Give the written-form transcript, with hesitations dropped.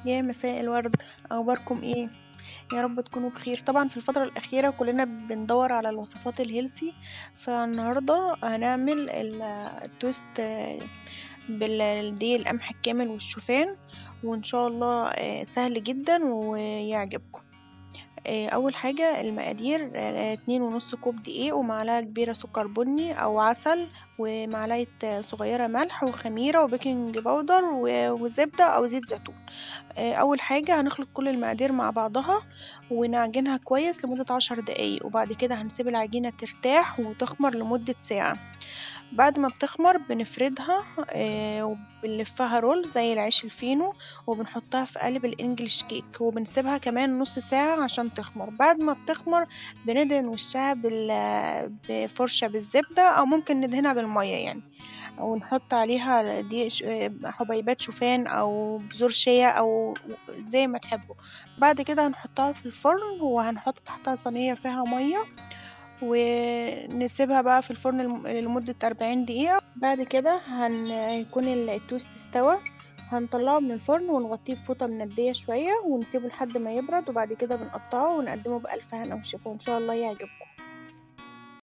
يا مساء الورد، اخباركم ايه؟ يا رب تكونوا بخير. طبعا في الفترة الأخيرة كلنا بندور على الوصفات الهيلثي، فالنهاردة هنعمل التوست بالدقيق القمح الكامل والشوفان، وإن شاء الله سهل جدا ويعجبكم. أول حاجة المقادير 2.5 كوب دقيق ومعلقة كبيرة سكر بني أو عسل ومعلقة صغيرة ملح وخميرة وبيكنج باودر وزبدة أو زيت زيتون. أول حاجة هنخلط كل المقادير مع بعضها ونعجنها كويس لمدة 10 دقايق، وبعد كده هنسيب العجينة ترتاح وتخمر لمدة ساعة. بعد ما بتخمر بنفردها وبنلفها رول زي العيش الفينو، وبنحطها في قالب الانجليش كيك وبنسيبها كمان نص ساعة عشان تخمر. بعد ما بتخمر بندهن وشها بفرشة بالزبدة أو ممكن ندهنها بالمية يعني، أو نحط عليها دي حبيبات شوفان أو بذور شيا أو زي ما تحبوا. بعد كده هنحطها في الفرن وهنحط تحتها صينية فيها مية ونسيبها بقى في الفرن لمدة 40 دقيقة. بعد كده هيكون التوست استوى، هنطلعه من الفرن ونغطيه بفوطة مندية شوية ونسيبه لحد ما يبرد، وبعد كده بنقطعه ونقدمه بألف هنا وشفا، وإن شاء الله يعجبكم.